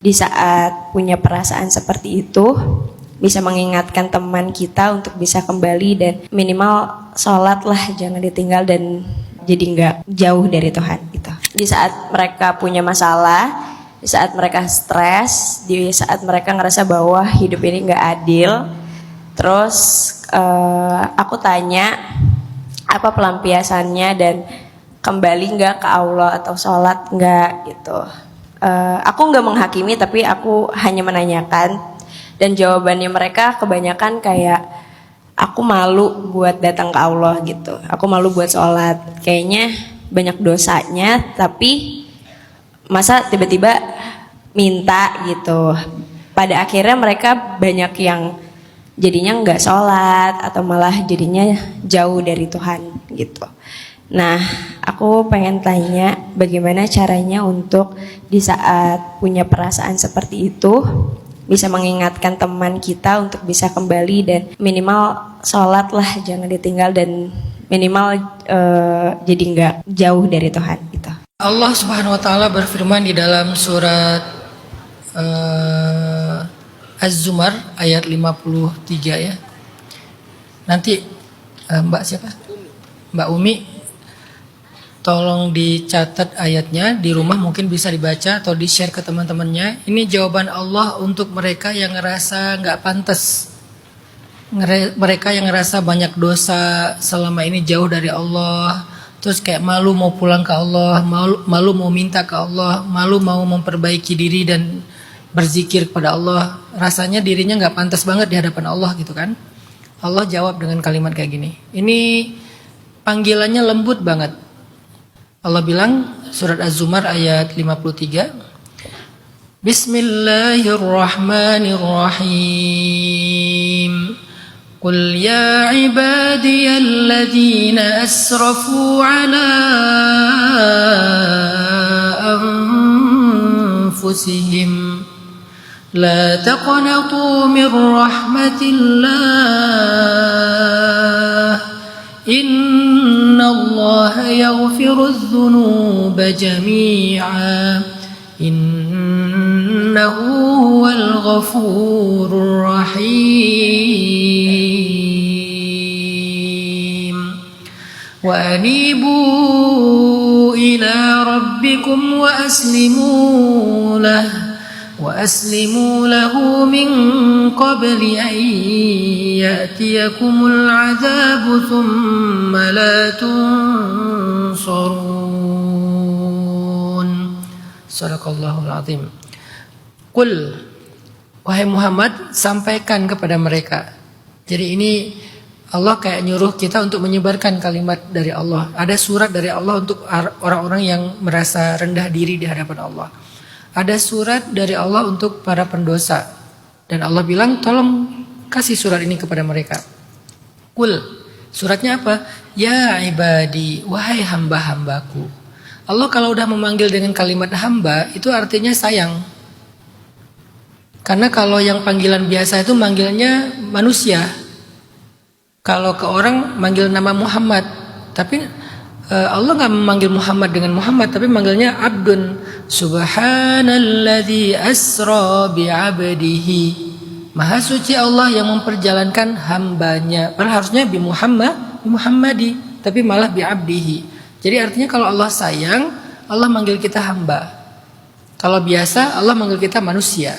Di saat punya perasaan seperti itu, bisa mengingatkan teman kita untuk bisa kembali dan minimal sholat lah, jangan ditinggal dan jadi nggak jauh dari Tuhan gitu. Di saat mereka punya masalah, di saat mereka stres, di saat mereka ngerasa bahwa hidup ini nggak adil, terus aku tanya apa pelampiasannya dan kembali nggak ke Allah atau sholat nggak gitu. Aku nggak menghakimi, tapi aku hanya menanyakan, dan jawabannya mereka kebanyakan kayak aku malu buat datang ke Allah gitu, aku malu buat sholat, kayaknya banyak dosanya, tapi masa tiba-tiba minta gitu. Pada akhirnya mereka banyak yang jadinya nggak sholat atau malah jadinya jauh dari Tuhan gitu. Nah, aku pengen tanya bagaimana caranya untuk di saat punya perasaan seperti itu bisa mengingatkan teman kita untuk bisa kembali dan minimal sholat lah, jangan ditinggal dan minimal jadi nggak jauh dari Tuhan gitu. Allah Subhanahu Wa Taala berfirman di dalam surat Az-Zumar ayat 53 ya. Nanti Mbak siapa? Mbak Umi, tolong dicatat ayatnya di rumah, mungkin bisa dibaca atau di-share ke teman-temannya. Ini jawaban Allah untuk mereka yang ngerasa nggak pantas, mereka yang ngerasa banyak dosa selama ini jauh dari Allah, terus kayak malu mau pulang ke Allah, malu mau minta ke Allah, malu mau memperbaiki diri dan berzikir kepada Allah. Rasanya dirinya nggak pantas banget di hadapan Allah gitu kan. Allah jawab dengan kalimat kayak gini. Ini panggilannya lembut banget. Allah bilang surat Az-Zumar ayat 53, Bismillahirrahmanirrahim. Qul ya ibadiyalladzina asrafu ala anfusihim la taqnatu min rahmatillah. Innallaha yaghfirudz dzunuba jami'a innahu huwal ghafurur rahim. Wa anibu ila rabbikum wa aslimu lahu min qabli an ya'tiyakumul 'adzabu thumma la tunsarun. Shadaqallahul azim. Qul, wahai Muhammad, sampaikan kepada mereka. Jadi ini Allah kayak nyuruh kita untuk menyebarkan kalimat dari Allah. Ada surat dari Allah untuk orang-orang yang merasa rendah diri di hadapan Allah. Ada surat dari Allah untuk para pendosa. Dan Allah bilang tolong kasih surat ini kepada mereka. Qul, suratnya apa? Ya ibadi, wahai hamba-hambaku. Allah kalau udah memanggil dengan kalimat hamba, itu artinya sayang. Karena kalau yang panggilan biasa itu manggilnya manusia. Kalau ke orang manggil nama Muhammad. Tapi Allah gak memanggil Muhammad dengan Muhammad, tapi manggilnya abdun. Subhanalladzi asra bi'abdihi. Maha suci Allah yang memperjalankan hambanya. Padahal harusnya bi Muhammadi, tapi malah bi abdihi. Jadi artinya kalau Allah sayang, Allah manggil kita hamba. Kalau biasa Allah manggil kita manusia.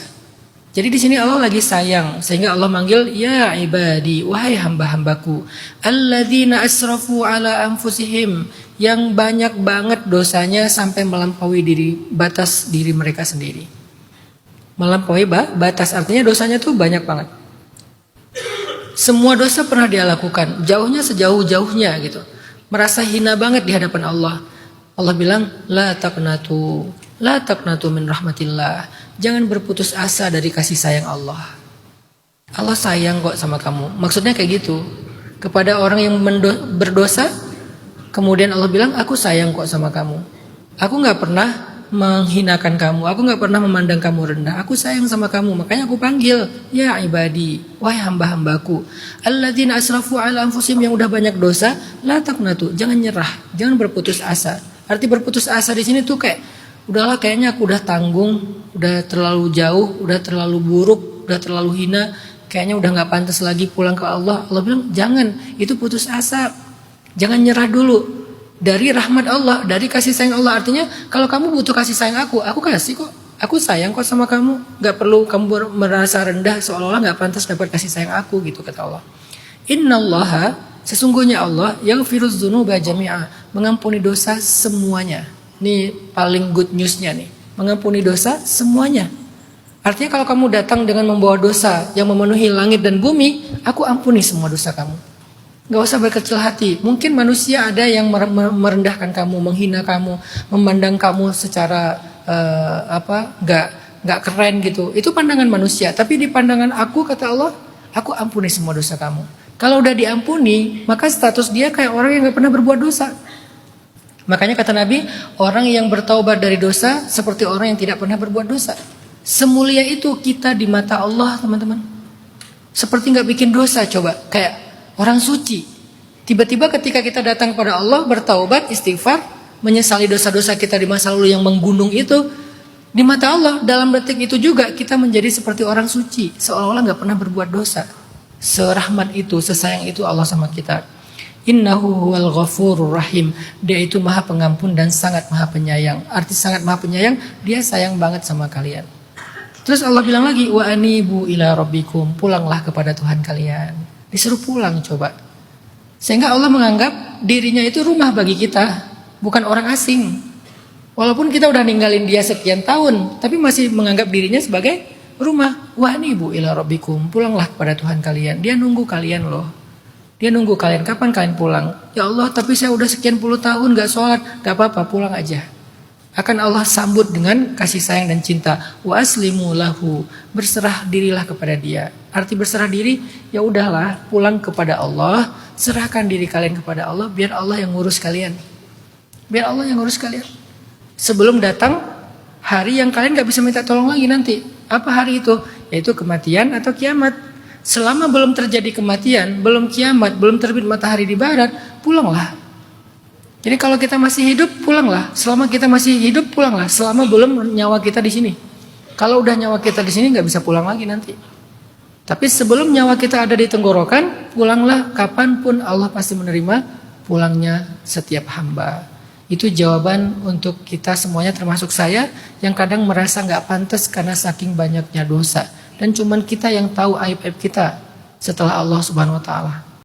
Jadi di sini Allah lagi sayang, sehingga Allah manggil ya ibadi, wahai hamba-hambaku, alladzina asrafu ala anfusihim, yang banyak banget dosanya sampai melampaui batas diri mereka sendiri. Melampaui batas artinya dosanya tuh banyak banget. Semua dosa pernah dia lakukan, jauhnya sejauh-jauhnya gitu. Merasa hina banget di hadapan Allah. Allah bilang la taqnatu min rahmatillah. Jangan berputus asa dari kasih sayang Allah. Allah sayang kok sama kamu. Maksudnya kayak gitu. Kepada orang yang berdosa, kemudian Allah bilang, aku sayang kok sama kamu. Aku gak pernah menghinakan kamu. Aku gak pernah memandang kamu rendah. Aku sayang sama kamu. Makanya aku panggil, ya ibadi, wahai hamba-hambaku, alladzina asrafu ala anfusihim, yang udah banyak dosa, la taqnatu, jangan nyerah, jangan berputus asa. Arti berputus asa di sini tuh kayak udahlah kayaknya aku udah tanggung, udah terlalu jauh, udah terlalu buruk, udah terlalu hina, kayaknya udah nggak pantas lagi pulang ke Allah. Allah bilang jangan, itu putus asa, jangan nyerah dulu dari rahmat Allah, dari kasih sayang Allah. Artinya kalau kamu butuh kasih sayang aku kasih kok. Aku sayang kok sama kamu, nggak perlu kamu merasa rendah seolah-olah nggak pantas dapat kasih sayang aku gitu kata Allah. Innallaha, sesungguhnya Allah yaghfiruz dzunuba jami'a, mengampuni dosa semuanya. Ini paling good newsnya nih, mengampuni dosa semuanya. Artinya kalau kamu datang dengan membawa dosa yang memenuhi langit dan bumi, aku ampuni semua dosa kamu. Gak usah berkecil hati. Mungkin manusia ada yang merendahkan kamu, menghina kamu, memandang kamu secara nggak keren gitu. Itu pandangan manusia. Tapi di pandangan aku kata Allah, aku ampuni semua dosa kamu. Kalau udah diampuni, maka status dia kayak orang yang nggak pernah berbuat dosa. Makanya kata Nabi, orang yang bertaubat dari dosa seperti orang yang tidak pernah berbuat dosa. Semulia itu kita di mata Allah, teman-teman. Seperti nggak bikin dosa, coba kayak orang suci. Tiba-tiba ketika kita datang kepada Allah, bertaubat, istighfar, menyesali dosa-dosa kita di masa lalu yang menggunung itu, di mata Allah dalam detik itu juga kita menjadi seperti orang suci, seolah-olah nggak pernah berbuat dosa. Serahmat itu, sesayang itu Allah sama kita. Innahu huwal ghafurur rahim. Dia itu maha pengampun dan sangat maha penyayang. Arti sangat maha penyayang, dia sayang banget sama kalian. Terus Allah bilang lagi, wa anibu ila rabbikum, pulanglah kepada Tuhan kalian. Disuruh pulang coba. Sehingga Allah menganggap dirinya itu rumah bagi kita, bukan orang asing. Walaupun kita udah ninggalin dia sekian tahun, tapi masih menganggap dirinya sebagai rumah. Wa anibu ila rabbikum, pulanglah kepada Tuhan kalian. Dia nunggu kalian loh. Dia nunggu kalian, kapan kalian pulang? Ya Allah, tapi saya udah sekian puluh tahun gak sholat. Gak apa-apa, pulang aja. Akan Allah sambut dengan kasih sayang dan cinta. Wa aslimu lahu, berserah dirilah kepada dia. Arti berserah diri, ya udahlah, pulang kepada Allah, serahkan diri kalian kepada Allah, biar Allah yang ngurus kalian. Biar Allah yang ngurus kalian. Sebelum datang hari yang kalian gak bisa minta tolong lagi nanti. Apa hari itu? Yaitu kematian atau kiamat. Selama belum terjadi kematian, belum kiamat, belum terbit matahari di barat, pulanglah. Jadi kalau kita masih hidup, pulanglah. Selama kita masih hidup, pulanglah. Selama belum nyawa kita di sini. Kalau udah nyawa kita di sini, nggak bisa pulang lagi nanti. Tapi sebelum nyawa kita ada di tenggorokan, pulanglah. Kapanpun Allah pasti menerima pulangnya setiap hamba. Itu jawaban untuk kita semuanya, termasuk saya yang kadang merasa nggak pantas karena saking banyaknya dosa. Dan cuman kita yang tahu aib-aib kita setelah Allah Subhanahu Wa Taala.